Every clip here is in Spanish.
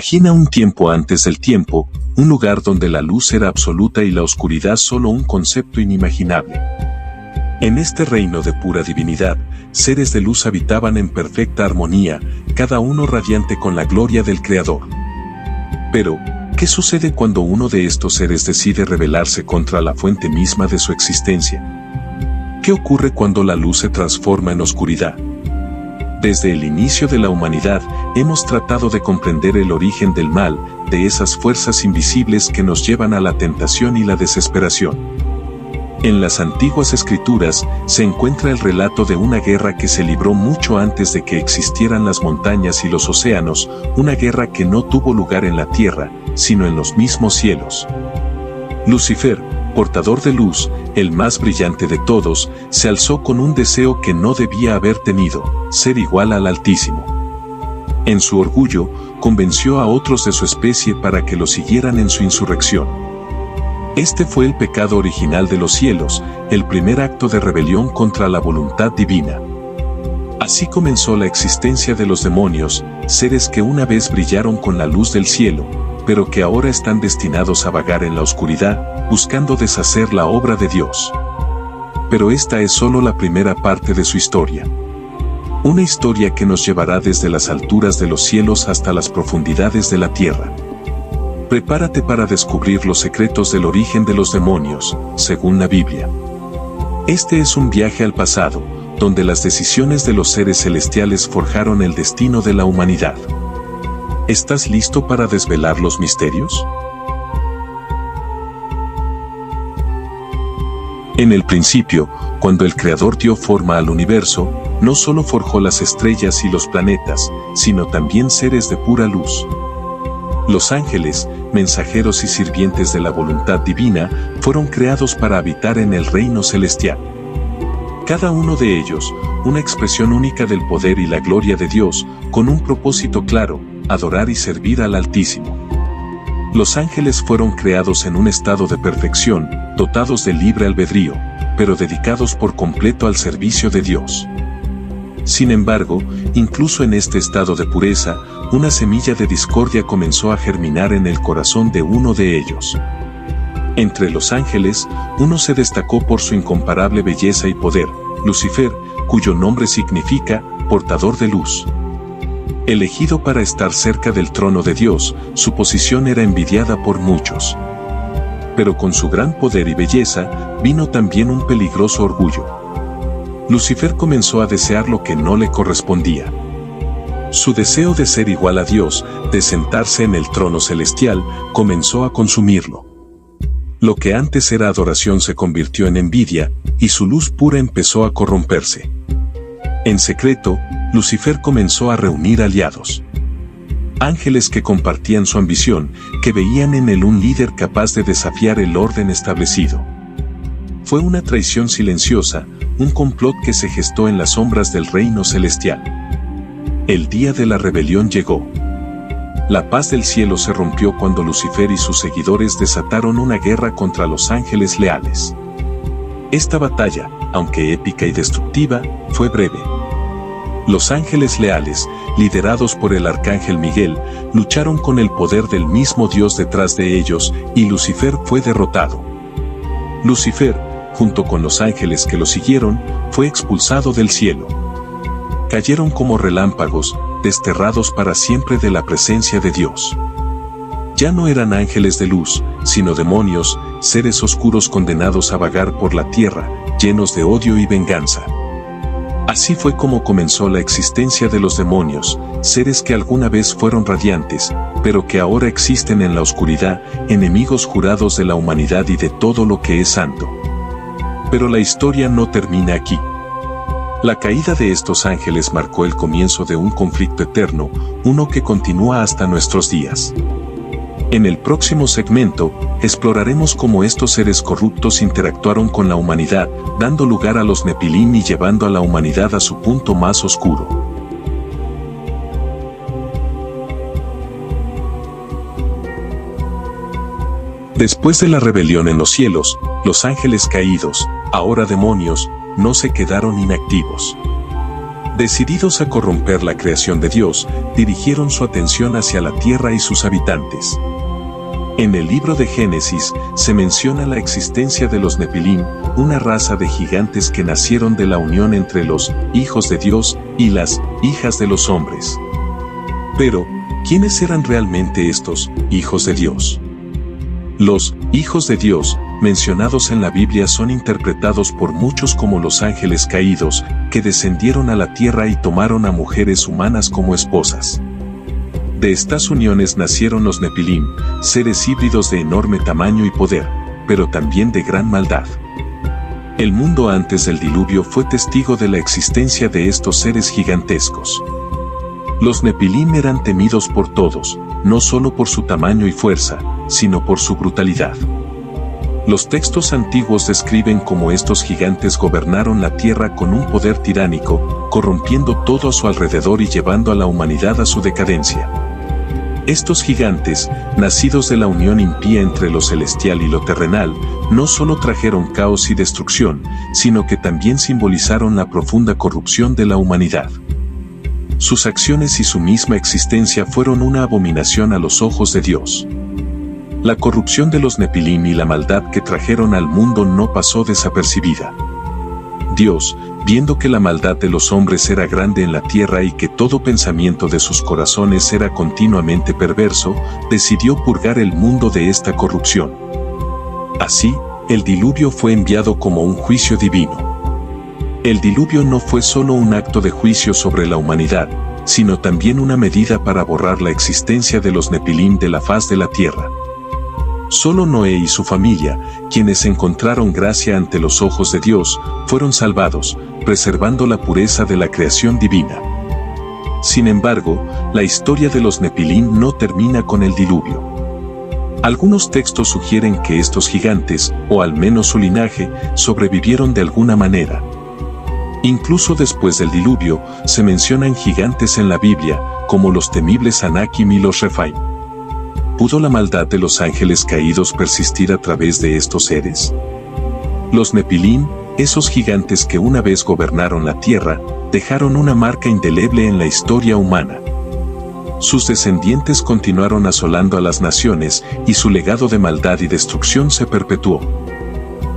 Imagina un tiempo antes del tiempo, un lugar donde la luz era absoluta y la oscuridad solo un concepto inimaginable. En este reino de pura divinidad, seres de luz habitaban en perfecta armonía, cada uno radiante con la gloria del Creador. Pero, ¿qué sucede cuando uno de estos seres decide rebelarse contra la fuente misma de su existencia? ¿Qué ocurre cuando la luz se transforma en oscuridad? Desde el inicio de la humanidad, hemos tratado de comprender el origen del mal, de esas fuerzas invisibles que nos llevan a la tentación y la desesperación. En las antiguas escrituras, se encuentra el relato de una guerra que se libró mucho antes de que existieran las montañas y los océanos, una guerra que no tuvo lugar en la tierra, sino en los mismos cielos. Lucifer, portador de luz, el más brillante de todos, se alzó con un deseo que no debía haber tenido, ser igual al Altísimo. En su orgullo, convenció a otros de su especie para que lo siguieran en su insurrección. Este fue el pecado original de los cielos, el primer acto de rebelión contra la voluntad divina. Así comenzó la existencia de los demonios, seres que una vez brillaron con la luz del cielo, pero que ahora están destinados a vagar en la oscuridad, buscando deshacer la obra de Dios. Pero esta es solo la primera parte de su historia. Una historia que nos llevará desde las alturas de los cielos hasta las profundidades de la tierra. Prepárate para descubrir los secretos del origen de los demonios, según la Biblia. Este es un viaje al pasado, donde las decisiones de los seres celestiales forjaron el destino de la humanidad. ¿Estás listo para desvelar los misterios? En el principio, cuando el Creador dio forma al universo, no solo forjó las estrellas y los planetas, sino también seres de pura luz. Los ángeles, mensajeros y sirvientes de la voluntad divina, fueron creados para habitar en el reino celestial. Cada uno de ellos, una expresión única del poder y la gloria de Dios, con un propósito claro: adorar y servir al Altísimo. Los ángeles fueron creados en un estado de perfección, dotados de libre albedrío, pero dedicados por completo al servicio de Dios. Sin embargo, incluso en este estado de pureza, una semilla de discordia comenzó a germinar en el corazón de uno de ellos. Entre los ángeles, uno se destacó por su incomparable belleza y poder: Lucifer, cuyo nombre significa portador de luz. Elegido para estar cerca del trono de Dios, su posición era envidiada por muchos. Pero con su gran poder y belleza, vino también un peligroso orgullo. Lucifer comenzó a desear lo que no le correspondía. Su deseo de ser igual a Dios, de sentarse en el trono celestial, comenzó a consumirlo. Lo que antes era adoración se convirtió en envidia, y su luz pura empezó a corromperse. En secreto, Lucifer comenzó a reunir aliados. Ángeles que compartían su ambición, que veían en él un líder capaz de desafiar el orden establecido. Fue una traición silenciosa, un complot que se gestó en las sombras del reino celestial. El día de la rebelión llegó. La paz del cielo se rompió cuando Lucifer y sus seguidores desataron una guerra contra los ángeles leales. Esta batalla, aunque épica y destructiva, fue breve. Los ángeles leales, liderados por el arcángel Miguel, lucharon con el poder del mismo Dios detrás de ellos, y Lucifer fue derrotado. Lucifer, junto con los ángeles que lo siguieron, fue expulsado del cielo. Cayeron como relámpagos, desterrados para siempre de la presencia de Dios. Ya no eran ángeles de luz, sino demonios, seres oscuros condenados a vagar por la tierra, llenos de odio y venganza. Así fue como comenzó la existencia de los demonios, seres que alguna vez fueron radiantes, pero que ahora existen en la oscuridad, enemigos jurados de la humanidad y de todo lo que es santo. Pero la historia no termina aquí. La caída de estos ángeles marcó el comienzo de un conflicto eterno, uno que continúa hasta nuestros días. En el próximo segmento, exploraremos cómo estos seres corruptos interactuaron con la humanidad, dando lugar a los Nefilim y llevando a la humanidad a su punto más oscuro. Después de la rebelión en los cielos, los ángeles caídos, ahora demonios, no se quedaron inactivos. Decididos a corromper la creación de Dios, dirigieron su atención hacia la tierra y sus habitantes. En el libro de Génesis se menciona la existencia de los Nefilim, una raza de gigantes que nacieron de la unión entre los hijos de Dios y las hijas de los hombres. Pero, ¿quiénes eran realmente estos hijos de Dios? Los hijos de Dios, mencionados en la Biblia, son interpretados por muchos como los ángeles caídos, que descendieron a la tierra y tomaron a mujeres humanas como esposas. De estas uniones nacieron los Nefilim, seres híbridos de enorme tamaño y poder, pero también de gran maldad. El mundo antes del diluvio fue testigo de la existencia de estos seres gigantescos. Los Nefilim eran temidos por todos, no solo por su tamaño y fuerza, sino por su brutalidad. Los textos antiguos describen cómo estos gigantes gobernaron la tierra con un poder tiránico, corrompiendo todo a su alrededor y llevando a la humanidad a su decadencia. Estos gigantes, nacidos de la unión impía entre lo celestial y lo terrenal, no solo trajeron caos y destrucción, sino que también simbolizaron la profunda corrupción de la humanidad. Sus acciones y su misma existencia fueron una abominación a los ojos de Dios. La corrupción de los Nefilim y la maldad que trajeron al mundo no pasó desapercibida. Dios, viendo que la maldad de los hombres era grande en la tierra y que todo pensamiento de sus corazones era continuamente perverso, decidió purgar el mundo de esta corrupción. Así, el diluvio fue enviado como un juicio divino. El diluvio no fue solo un acto de juicio sobre la humanidad, sino también una medida para borrar la existencia de los Nefilim de la faz de la tierra. Solo Noé y su familia, quienes encontraron gracia ante los ojos de Dios, fueron salvados, preservando la pureza de la creación divina. Sin embargo, la historia de los Nefilim no termina con el diluvio. Algunos textos sugieren que estos gigantes, o al menos su linaje, sobrevivieron de alguna manera. Incluso después del diluvio, se mencionan gigantes en la Biblia, como los temibles Anakim y los Rephaim. ¿Pudo la maldad de los ángeles caídos persistir a través de estos seres? Los Nefilim, esos gigantes que una vez gobernaron la tierra, dejaron una marca indeleble en la historia humana. Sus descendientes continuaron asolando a las naciones y su legado de maldad y destrucción se perpetuó.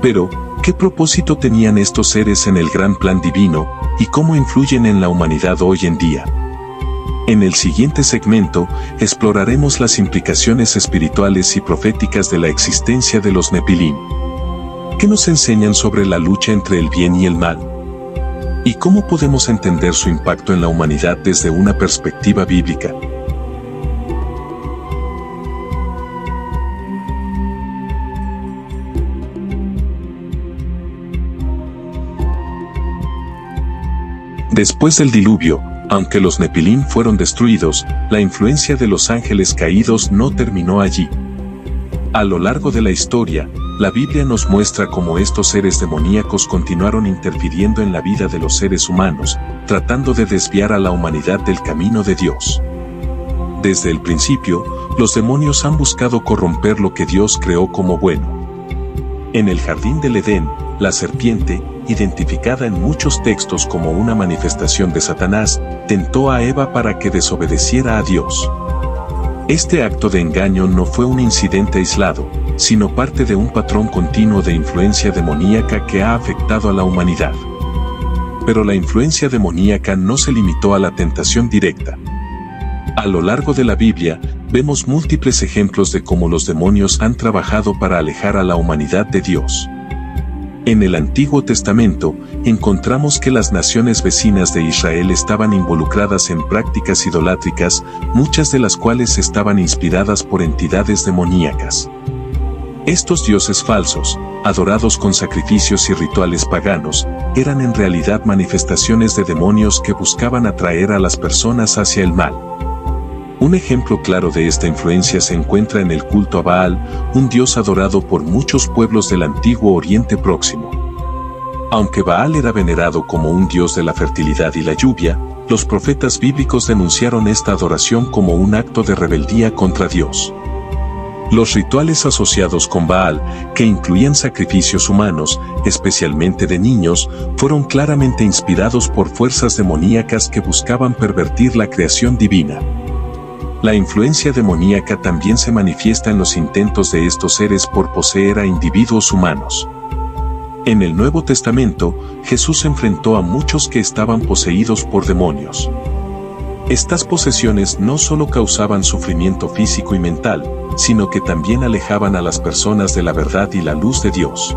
Pero, ¿qué propósito tenían estos seres en el gran plan divino y cómo influyen en la humanidad hoy en día? En el siguiente segmento, exploraremos las implicaciones espirituales y proféticas de la existencia de los Nefilim. ¿Qué nos enseñan sobre la lucha entre el bien y el mal? ¿Y cómo podemos entender su impacto en la humanidad desde una perspectiva bíblica? Después del diluvio, aunque los Nefilim fueron destruidos, la influencia de los ángeles caídos no terminó allí. A lo largo de la historia, la Biblia nos muestra cómo estos seres demoníacos continuaron interfiriendo en la vida de los seres humanos, tratando de desviar a la humanidad del camino de Dios. Desde el principio, los demonios han buscado corromper lo que Dios creó como bueno. En el jardín del Edén, la serpiente, identificada en muchos textos como una manifestación de Satanás, tentó a Eva para que desobedeciera a Dios. Este acto de engaño no fue un incidente aislado, sino parte de un patrón continuo de influencia demoníaca que ha afectado a la humanidad. Pero la influencia demoníaca no se limitó a la tentación directa. A lo largo de la Biblia, vemos múltiples ejemplos de cómo los demonios han trabajado para alejar a la humanidad de Dios. En el Antiguo Testamento, encontramos que las naciones vecinas de Israel estaban involucradas en prácticas idolátricas, muchas de las cuales estaban inspiradas por entidades demoníacas. Estos dioses falsos, adorados con sacrificios y rituales paganos, eran en realidad manifestaciones de demonios que buscaban atraer a las personas hacia el mal. Un ejemplo claro de esta influencia se encuentra en el culto a Baal, un dios adorado por muchos pueblos del antiguo Oriente Próximo. Aunque Baal era venerado como un dios de la fertilidad y la lluvia, los profetas bíblicos denunciaron esta adoración como un acto de rebeldía contra Dios. Los rituales asociados con Baal, que incluían sacrificios humanos, especialmente de niños, fueron claramente inspirados por fuerzas demoníacas que buscaban pervertir la creación divina. La influencia demoníaca también se manifiesta en los intentos de estos seres por poseer a individuos humanos. En el Nuevo Testamento, Jesús enfrentó a muchos que estaban poseídos por demonios. Estas posesiones no solo causaban sufrimiento físico y mental, sino que también alejaban a las personas de la verdad y la luz de Dios.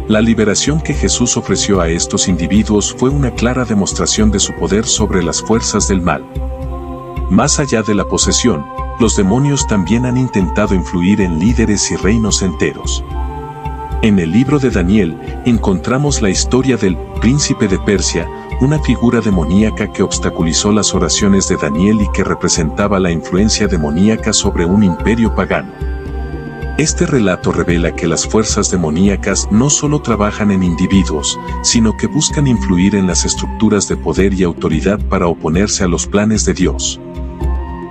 La liberación que Jesús ofreció a estos individuos fue una clara demostración de su poder sobre las fuerzas del mal. Más allá de la posesión, los demonios también han intentado influir en líderes y reinos enteros. En el libro de Daniel, encontramos la historia del príncipe de Persia, una figura demoníaca que obstaculizó las oraciones de Daniel y que representaba la influencia demoníaca sobre un imperio pagano. Este relato revela que las fuerzas demoníacas no solo trabajan en individuos, sino que buscan influir en las estructuras de poder y autoridad para oponerse a los planes de Dios.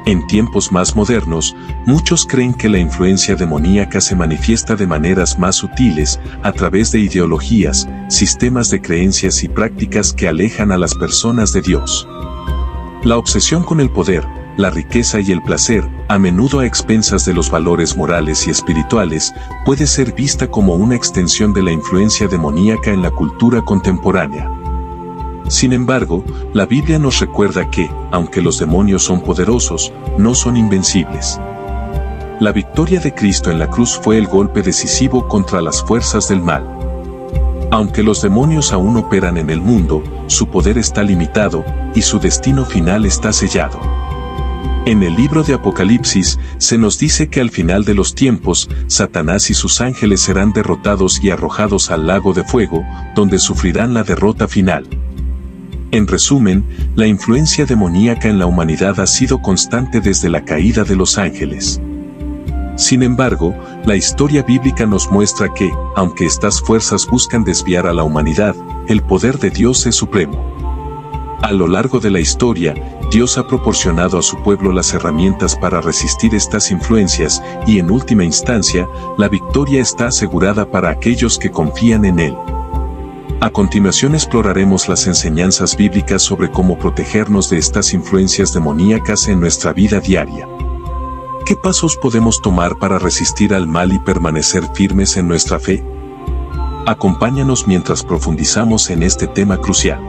En tiempos más modernos, muchos creen que la influencia demoníaca se manifiesta de maneras más sutiles, a través de ideologías, sistemas de creencias y prácticas que alejan a las personas de Dios. La obsesión con el poder, la riqueza y el placer, a menudo a expensas de los valores morales y espirituales, puede ser vista como una extensión de la influencia demoníaca en la cultura contemporánea. Sin embargo, la Biblia nos recuerda que, aunque los demonios son poderosos, no son invencibles. La victoria de Cristo en la cruz fue el golpe decisivo contra las fuerzas del mal. Aunque los demonios aún operan en el mundo, su poder está limitado, y su destino final está sellado. En el libro de Apocalipsis, se nos dice que al final de los tiempos, Satanás y sus ángeles serán derrotados y arrojados al lago de fuego, donde sufrirán la derrota final. En resumen, la influencia demoníaca en la humanidad ha sido constante desde la caída de los ángeles. Sin embargo, la historia bíblica nos muestra que, aunque estas fuerzas buscan desviar a la humanidad, el poder de Dios es supremo. A lo largo de la historia, Dios ha proporcionado a su pueblo las herramientas para resistir estas influencias y, en última instancia, la victoria está asegurada para aquellos que confían en Él. A continuación exploraremos las enseñanzas bíblicas sobre cómo protegernos de estas influencias demoníacas en nuestra vida diaria. ¿Qué pasos podemos tomar para resistir al mal y permanecer firmes en nuestra fe? Acompáñanos mientras profundizamos en este tema crucial.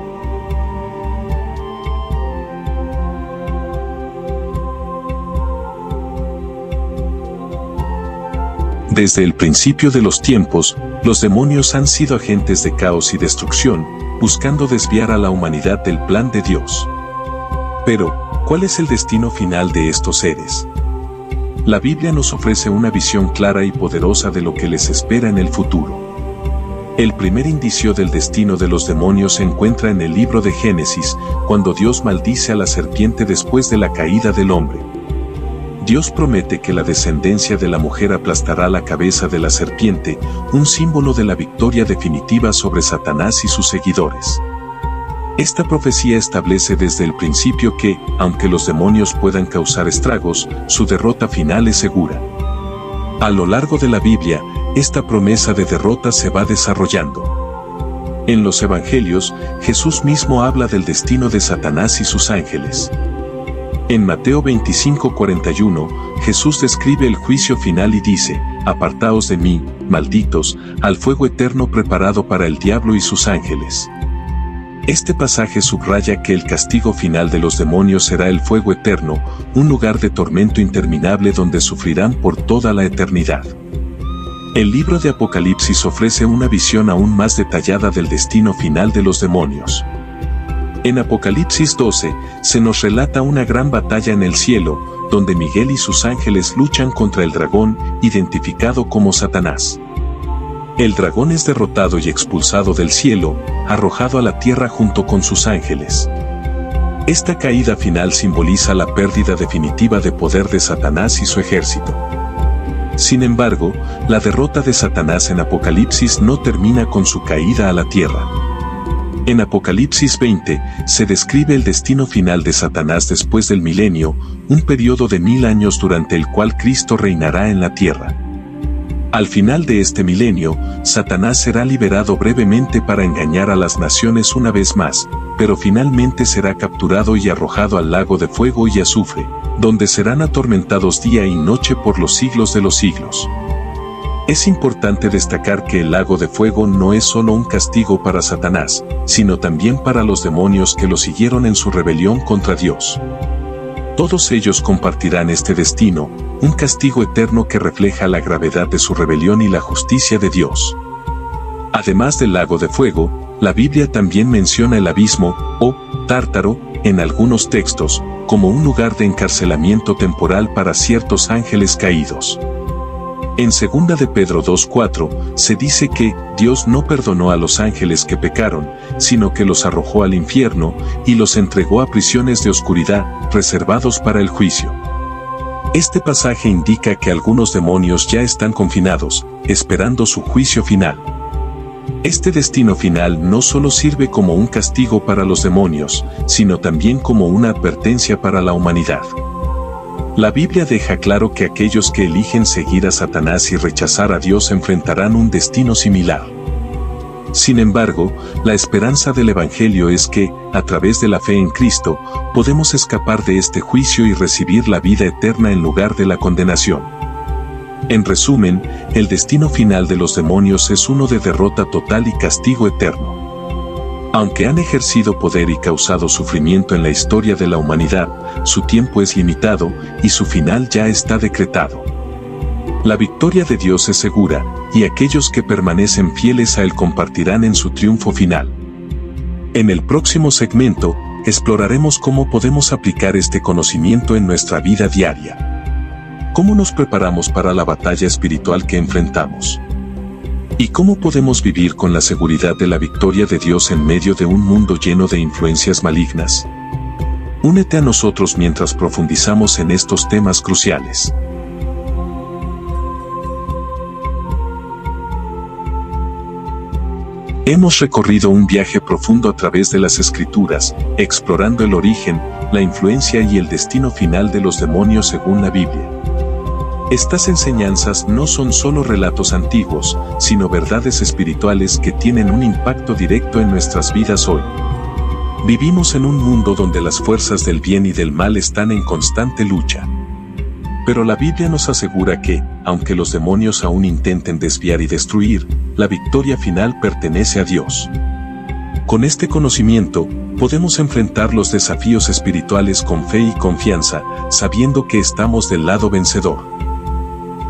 Desde el principio de los tiempos, los demonios han sido agentes de caos y destrucción, buscando desviar a la humanidad del plan de Dios. Pero, ¿cuál es el destino final de estos seres? La Biblia nos ofrece una visión clara y poderosa de lo que les espera en el futuro. El primer indicio del destino de los demonios se encuentra en el libro de Génesis, cuando Dios maldice a la serpiente después de la caída del hombre. Dios promete que la descendencia de la mujer aplastará la cabeza de la serpiente, un símbolo de la victoria definitiva sobre Satanás y sus seguidores. Esta profecía establece desde el principio que, aunque los demonios puedan causar estragos, su derrota final es segura. A lo largo de la Biblia, esta promesa de derrota se va desarrollando. En los Evangelios, Jesús mismo habla del destino de Satanás y sus ángeles. En Mateo 25:41, Jesús describe el juicio final y dice: «Apartaos de mí, malditos, al fuego eterno preparado para el diablo y sus ángeles». Este pasaje subraya que el castigo final de los demonios será el fuego eterno, un lugar de tormento interminable donde sufrirán por toda la eternidad. El libro de Apocalipsis ofrece una visión aún más detallada del destino final de los demonios. En Apocalipsis 12, se nos relata una gran batalla en el cielo, donde Miguel y sus ángeles luchan contra el dragón, identificado como Satanás. El dragón es derrotado y expulsado del cielo, arrojado a la tierra junto con sus ángeles. Esta caída final simboliza la pérdida definitiva de poder de Satanás y su ejército. Sin embargo, la derrota de Satanás en Apocalipsis no termina con su caída a la tierra. En Apocalipsis 20, se describe el destino final de Satanás después del milenio, un periodo de 1000 años durante el cual Cristo reinará en la tierra. Al final de este milenio, Satanás será liberado brevemente para engañar a las naciones una vez más, pero finalmente será capturado y arrojado al lago de fuego y azufre, donde serán atormentados día y noche por los siglos de los siglos. Es importante destacar que el lago de fuego no es solo un castigo para Satanás, sino también para los demonios que lo siguieron en su rebelión contra Dios. Todos ellos compartirán este destino, un castigo eterno que refleja la gravedad de su rebelión y la justicia de Dios. Además del lago de fuego, la Biblia también menciona el abismo, o Tártaro, en algunos textos, como un lugar de encarcelamiento temporal para ciertos ángeles caídos. En 2 de Pedro 2:4, se dice que Dios no perdonó a los ángeles que pecaron, sino que los arrojó al infierno y los entregó a prisiones de oscuridad, reservados para el juicio. Este pasaje indica que algunos demonios ya están confinados, esperando su juicio final. Este destino final no solo sirve como un castigo para los demonios, sino también como una advertencia para la humanidad. La Biblia deja claro que aquellos que eligen seguir a Satanás y rechazar a Dios enfrentarán un destino similar. Sin embargo, la esperanza del Evangelio es que, a través de la fe en Cristo, podemos escapar de este juicio y recibir la vida eterna en lugar de la condenación. En resumen, el destino final de los demonios es uno de derrota total y castigo eterno. Aunque han ejercido poder y causado sufrimiento en la historia de la humanidad, su tiempo es limitado y su final ya está decretado. La victoria de Dios es segura, y aquellos que permanecen fieles a Él compartirán en su triunfo final. En el próximo segmento, exploraremos cómo podemos aplicar este conocimiento en nuestra vida diaria. ¿Cómo nos preparamos para la batalla espiritual que enfrentamos? ¿Y cómo podemos vivir con la seguridad de la victoria de Dios en medio de un mundo lleno de influencias malignas? Únete a nosotros mientras profundizamos en estos temas cruciales. Hemos recorrido un viaje profundo a través de las Escrituras, explorando el origen, la influencia y el destino final de los demonios según la Biblia. Estas enseñanzas no son solo relatos antiguos, sino verdades espirituales que tienen un impacto directo en nuestras vidas hoy. Vivimos en un mundo donde las fuerzas del bien y del mal están en constante lucha. Pero la Biblia nos asegura que, aunque los demonios aún intenten desviar y destruir, la victoria final pertenece a Dios. Con este conocimiento, podemos enfrentar los desafíos espirituales con fe y confianza, sabiendo que estamos del lado vencedor.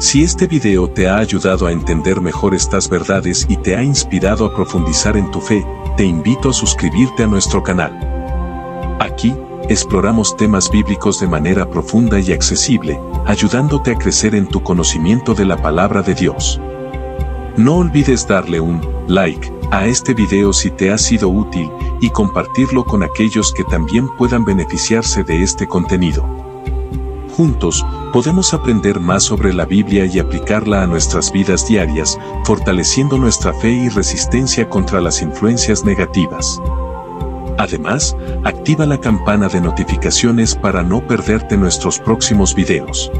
Si este video te ha ayudado a entender mejor estas verdades y te ha inspirado a profundizar en tu fe, te invito a suscribirte a nuestro canal. Aquí, exploramos temas bíblicos de manera profunda y accesible, ayudándote a crecer en tu conocimiento de la palabra de Dios. No olvides darle un like a este video si te ha sido útil y compartirlo con aquellos que también puedan beneficiarse de este contenido. Juntos, podemos aprender más sobre la Biblia y aplicarla a nuestras vidas diarias, fortaleciendo nuestra fe y resistencia contra las influencias negativas. Además, activa la campana de notificaciones para no perderte nuestros próximos videos.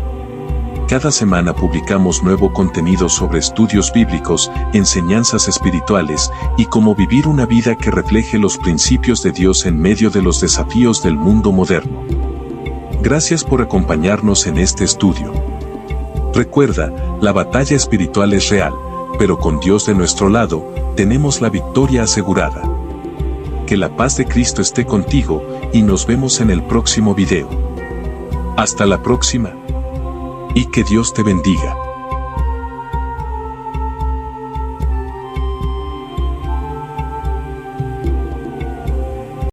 Cada semana publicamos nuevo contenido sobre estudios bíblicos, enseñanzas espirituales y cómo vivir una vida que refleje los principios de Dios en medio de los desafíos del mundo moderno. Gracias por acompañarnos en este estudio. Recuerda, la batalla espiritual es real, pero con Dios de nuestro lado, tenemos la victoria asegurada. Que la paz de Cristo esté contigo y nos vemos en el próximo video. Hasta la próxima. Y que Dios te bendiga.